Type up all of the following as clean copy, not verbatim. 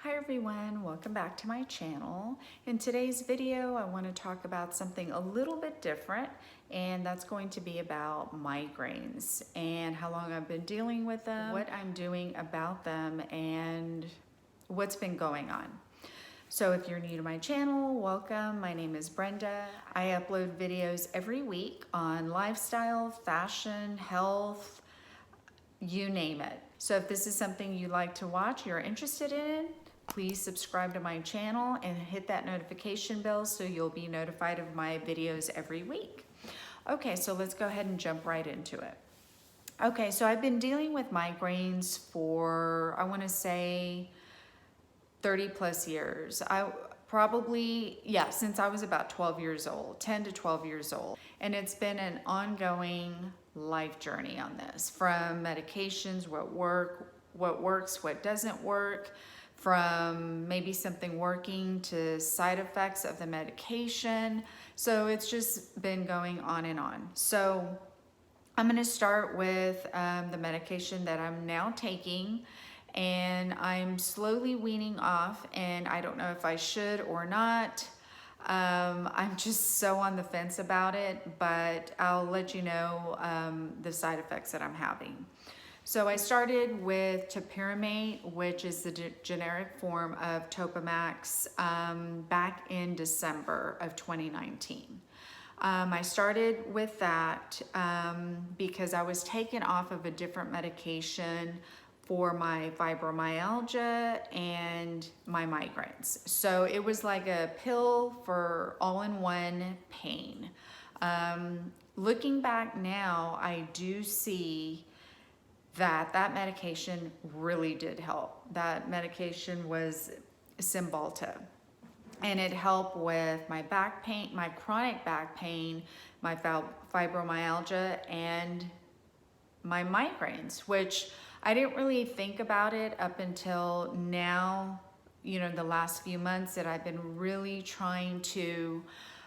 Hi everyone, welcome back to my channel. In today's video, I want to talk about something a little bit different, and that's going to be about migraines and how long I've been dealing with them, what I'm doing about them, and what's been going on. So if you're new to my channel, welcome. My name is Brenda. I upload videos every week on lifestyle, fashion, health, you name it. So if this is something you like to watch, you're interested in, please subscribe to my channel and hit that notification bell so you'll be notified of my videos every week. Okay, so let's go ahead and jump right into it. Okay, so I've been dealing with migraines for, I want to say, 30 plus years. Since I was about 12 years old, 10 to 12 years old. And it's been an ongoing life journey on this, from medications, what works, what doesn't work, from maybe something working to side effects of the medication. So it's just been going on and on. So I'm going to start with the medication that I'm now taking, and I'm slowly weaning off, and I don't know if I should or not. I'm just so on the fence about it, but I'll let you know the side effects that I'm having. So I started with Topiramate, which is the generic form of Topamax, back in December of 2019. I started with that because I was taken off of a different medication for my fibromyalgia and my migraines. So it was like a pill for all-in-one pain. Looking back now, I do see that medication really did help. That medication was Cymbalta, and it helped with my back pain, my chronic back pain, my fibromyalgia, and my migraines, which I didn't really think about it up until now, the last few months, that I've been really trying to,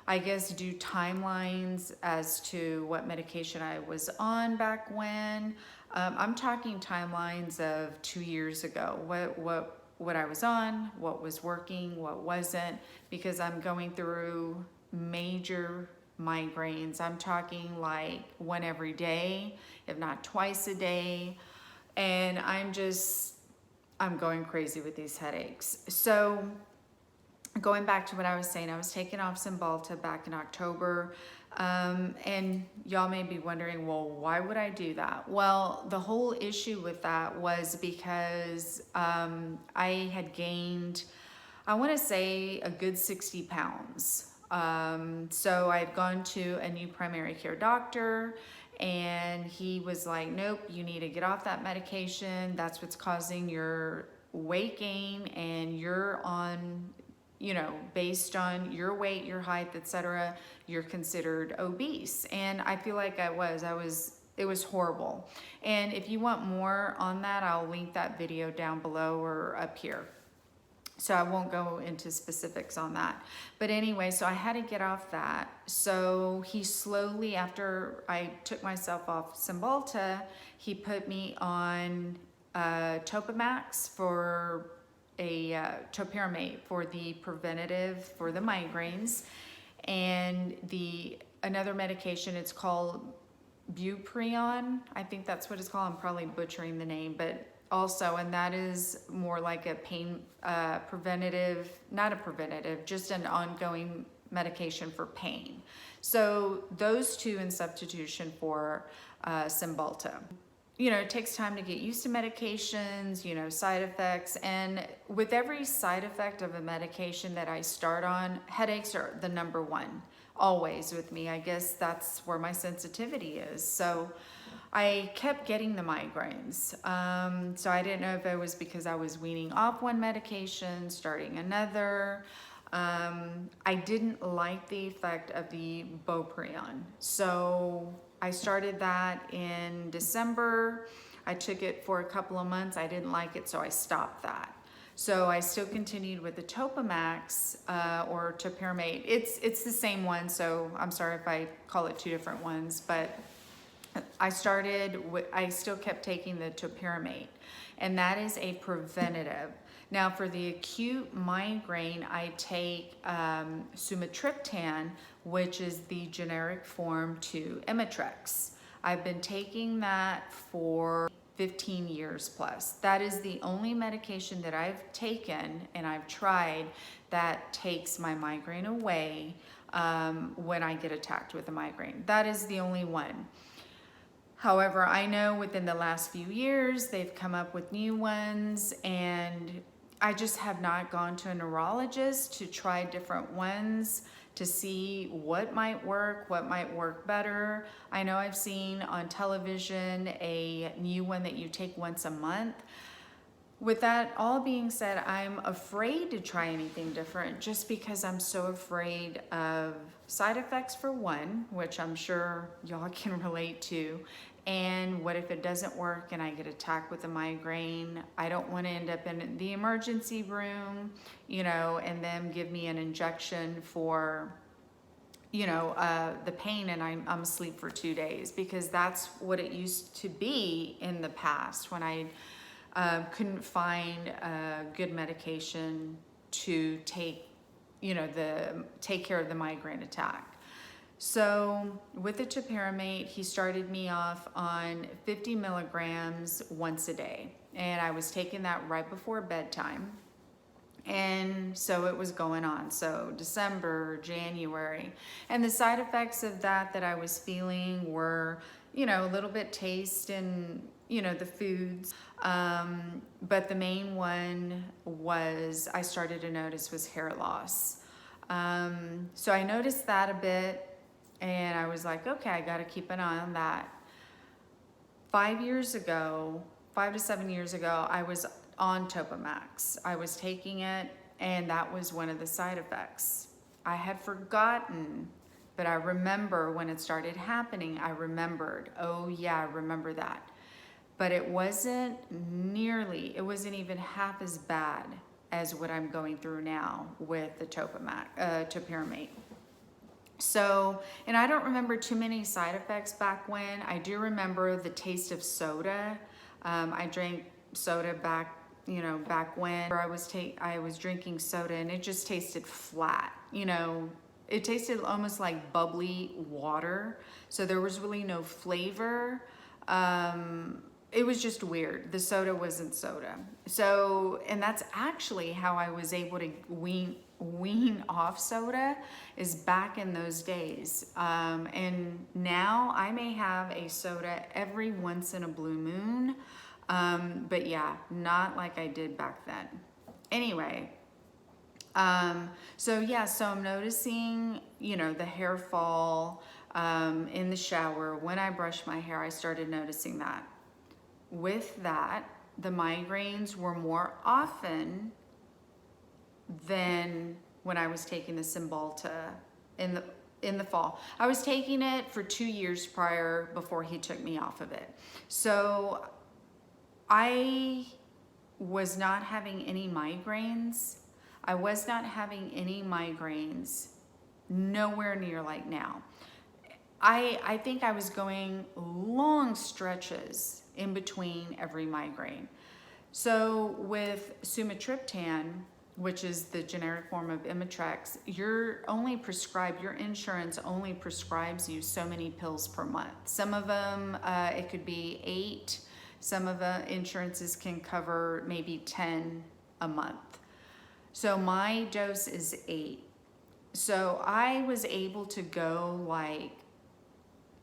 I guess, do timelines as to what medication I was on back when. I'm talking timelines of 2 years ago, what I was on, what was working, what wasn't, because I'm going through major migraines. I'm talking like one every day, if not twice a day, and I'm going crazy with these headaches. So going back to what I was saying, I was taking off Cymbalta back in October, and y'all may be wondering, well, why would I do that? Well, the whole issue with that was because I had gained, I want to say, a good 60 pounds. So I had gone to a new primary care doctor, and he was like, nope, you need to get off that medication. That's what's causing your weight gain, and you're on, based on your weight, your height, etc., you're considered obese. And I feel like it was horrible. And if you want more on that, I'll link that video down below or up here. So I won't go into specifics on that. But anyway, so I had to get off that. So he slowly, after I took myself off Cymbalta, he put me on Topamax for Topiramate for the preventative for the migraines, and another medication, it's called bupropion. I think that's what it's called. I'm probably butchering the name, but also, and that is more like a pain preventative, not a preventative, just an ongoing medication for pain. So those two in substitution for Cymbalta. It takes time to get used to medications, side effects. And with every side effect of a medication that I start on, headaches are the number one, always with me. I guess that's where my sensitivity is. So I kept getting the migraines. So I didn't know if it was because I was weaning off one medication, starting another. I didn't like the effect of the bupropion. So I started that in December. I took it for a couple of months. I didn't like it, so I stopped that. So I still continued with the Topamax or Topiramate. It's the same one, so I'm sorry if I call it two different ones, but I still kept taking the Topiramate, and that is a preventative. Now for the acute migraine, I take sumatriptan, which is the generic form to Imitrex. I've been taking that for 15 years plus. That is the only medication that I've taken and I've tried that takes my migraine away when I get attacked with a migraine. That is the only one. However, I know within the last few years, they've come up with new ones, and I just have not gone to a neurologist to try different ones to see what might work better. I know I've seen on television a new one that you take once a month. With that all being said, I'm afraid to try anything different just because I'm so afraid of side effects for one, which I'm sure y'all can relate to. And what if it doesn't work and I get attacked with a migraine? I don't want to end up in the emergency room, you know, and them give me an injection for, you know, the pain, and I'm asleep for 2 days, because that's what it used to be in the past when I couldn't find a good medication to take, you know, take care of the migraine attack. So with the Topiramate, he started me off on 50 milligrams once a day, and I was taking that right before bedtime. And so it was going on. So December, January, and the side effects of that I was feeling were, you know, a little bit taste and, you know, the foods. But the main one was I started to notice was hair loss. So I noticed that a bit, and I was like, okay, I got to keep an eye on that. 5 to 7 years ago, I was on Topamax. I was taking it, and that was one of the side effects. I had forgotten, but I remember when it started happening, I remembered, oh yeah, I remember that. But it wasn't even half as bad as what I'm going through now with the Topiramate. So, and I don't remember too many side effects back when. I do remember the taste of soda. I drank soda back when I was drinking soda, and it just tasted flat. You know, it tasted almost like bubbly water. So there was really no flavor. It was just weird. The soda wasn't soda. So, and that's actually how I was able to wean off soda, is back in those days. And now I may have a soda every once in a blue moon. But yeah, not like I did back then. Anyway, so I'm noticing, you know, the hair fall, in the shower. When I brush my hair, I started noticing that. With that, the migraines were more often than when I was taking the Cymbalta in the fall. I was taking it for 2 years prior before he took me off of it. So I was not having any migraines. Nowhere near like now. I think I was going long stretches in between every migraine. So with sumatriptan, which is the generic form of Imitrex, your insurance only prescribes you so many pills per month. Some of them, it could be 8. Some of the insurances can cover maybe 10 a month. So my dose is 8. So I was able to go like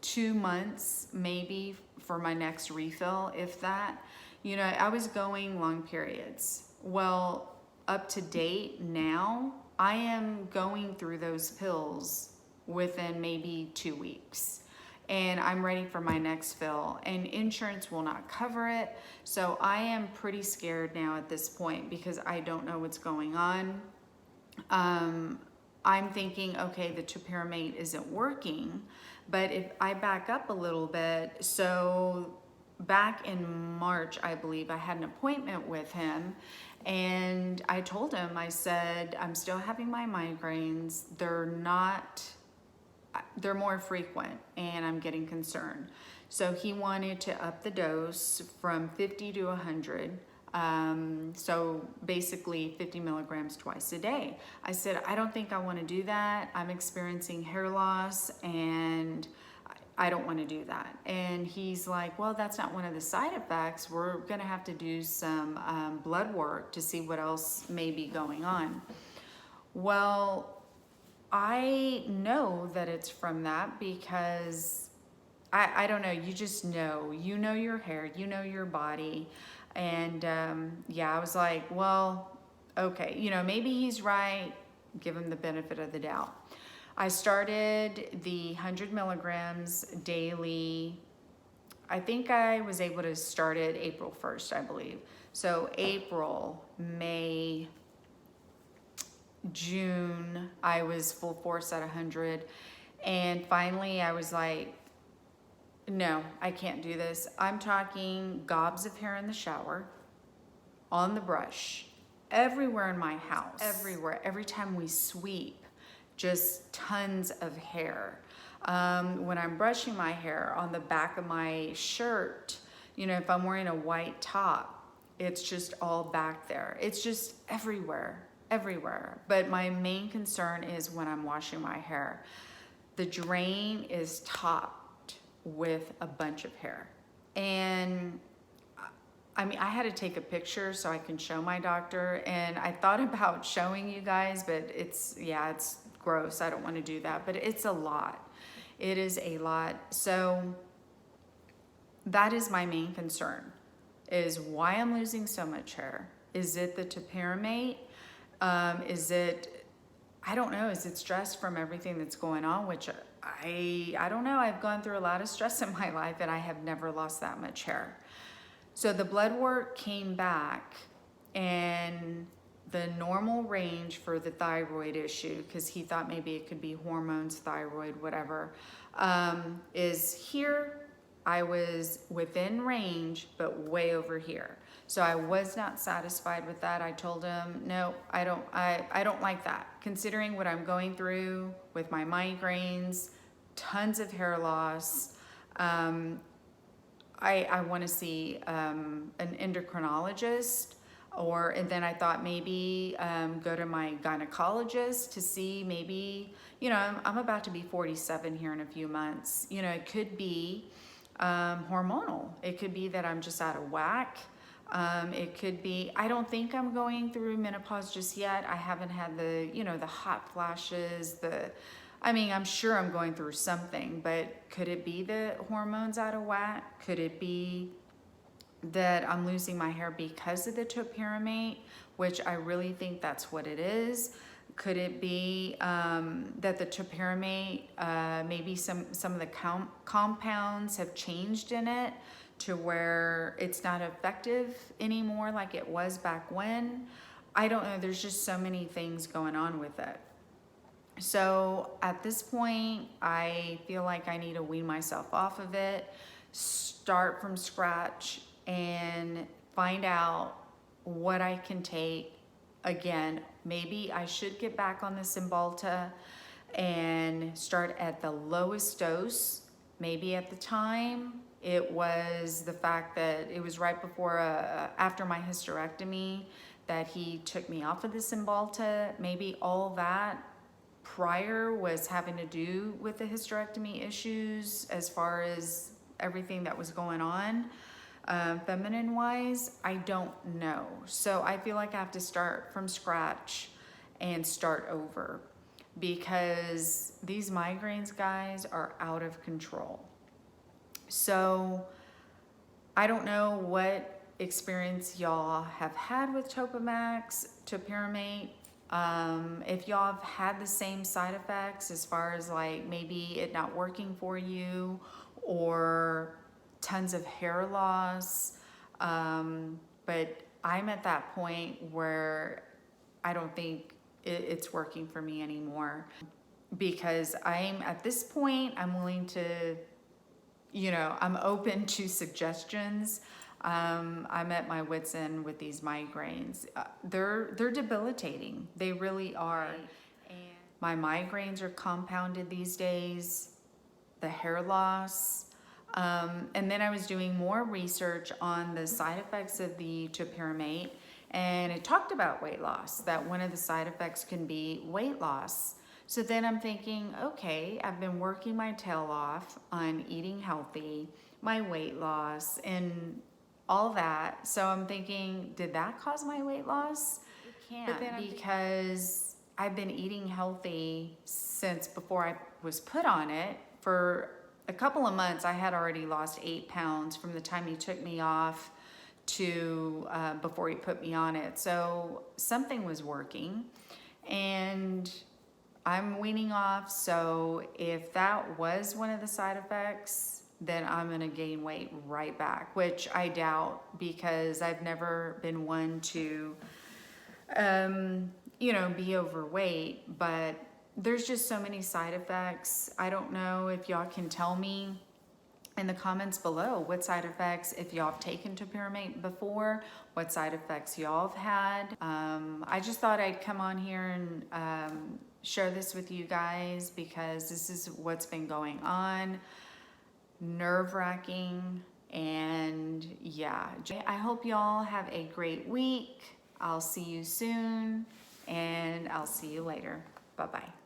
2 months maybe for my next refill, if that. You know, I was going long periods. Well, up to date now, I am going through those pills within maybe 2 weeks. And I'm ready for my next fill, and insurance will not cover it. So I am pretty scared now at this point because I don't know what's going on. I'm thinking, okay, the Topiramate isn't working, but if I back up a little bit, so back in March, I believe, I had an appointment with him, and I told him, I said, I'm still having my migraines. They're more frequent, and I'm getting concerned. So he wanted to up the dose from 50 to 100. So basically 50 milligrams twice a day. I said, I don't think I want to do that. I'm experiencing hair loss and I don't want to do that. And he's like, well, that's not one of the side effects. We're going to have to do some blood work to see what else may be going on. Well, I know that it's from that because I don't know, you just know. You know your hair, you know your body. And yeah, I was like, well, okay, you know, maybe he's right. Give him the benefit of the doubt. I started the 100 milligrams daily. I think I was able to start it April 1st, I believe. So April, May, June, I was full force at 100. And finally I was like, no, I can't do this. I'm talking gobs of hair in the shower, on the brush, everywhere in my house, everywhere. Every time we sweep, just tons of hair. When I'm brushing my hair, on the back of my shirt, you know, if I'm wearing a white top, it's just all back there. It's just everywhere, everywhere. But my main concern is when I'm washing my hair. The drain is topped with a bunch of hair. And I mean, I had to take a picture so I can show my doctor, and I thought about showing you guys, but it's gross. I don't want to do that, but it's a lot. It is a lot. So that is my main concern, is why I'm losing so much hair. Is it the Topiramate? Is it, I don't know, is it stress from everything that's going on, which I don't know. I've gone through a lot of stress in my life and I have never lost that much hair. So the blood work came back and the normal range for the thyroid issue, because he thought maybe it could be hormones, thyroid, whatever, is here. I was within range, but way over here. So I was not satisfied with that. I told him, no, I don't like that. Considering what I'm going through with my migraines, tons of hair loss, I want to see an endocrinologist, and then I thought maybe go to my gynecologist to see maybe, you know, I'm about to be 47 here in a few months. You know, it could be hormonal. It could be that I'm just out of whack. It could be, I don't think I'm going through menopause just yet. I haven't had the, you know, the hot flashes, I'm sure I'm going through something, but could it be the hormones out of whack? Could it be that I'm losing my hair because of the Topiramate, which I really think that's what it is? Could it be that the Topiramate, maybe some of the compounds have changed in it to where it's not effective anymore like it was back when? I don't know. There's just so many things going on with it. So at this point, I feel like I need to wean myself off of it, start from scratch, and find out what I can take. Again, maybe I should get back on the Cymbalta and start at the lowest dose. Maybe at the time, it was the fact that it was right before, after my hysterectomy, that he took me off of the Cymbalta. Maybe all that prior was having to do with the hysterectomy issues as far as everything that was going on, feminine wise. I don't know. So I feel like I have to start from scratch and start over, because these migraines, guys, are out of control. So I don't know what experience y'all have had with Topamax, Topiramate. If y'all have had the same side effects as far as like maybe it not working for you, or tons of hair loss. But I'm at that point where I don't think it's working for me anymore, because at this point, I'm willing to, you know, I'm open to suggestions. I'm at my wit's end with these migraines. They're debilitating. They really are. And my migraines are compounded these days. The hair loss. And then I was doing more research on the side effects of the Topiramate, and it talked about weight loss, that one of the side effects can be weight loss. So then I'm thinking, okay, I've been working my tail off on eating healthy, my weight loss, and all that. So I'm thinking, did that cause my weight loss? It can't, because I've been eating healthy since before I was put on it. For a couple of months, I had already lost 8 pounds from the time he took me off to before he put me on it. So something was working, and I'm weaning off. So if that was one of the side effects, then I'm gonna gain weight right back, which I doubt, because I've never been one to, you know, be overweight. But there's just so many side effects. I don't know if y'all can tell me in the comments below what side effects, if y'all have taken Topiramate before, what side effects y'all have had. I just thought I'd come on here and share this with you guys, because this is what's been going on. Nerve-wracking, and yeah, I hope y'all have a great week. I'll see you soon, and I'll see you later. Bye-bye.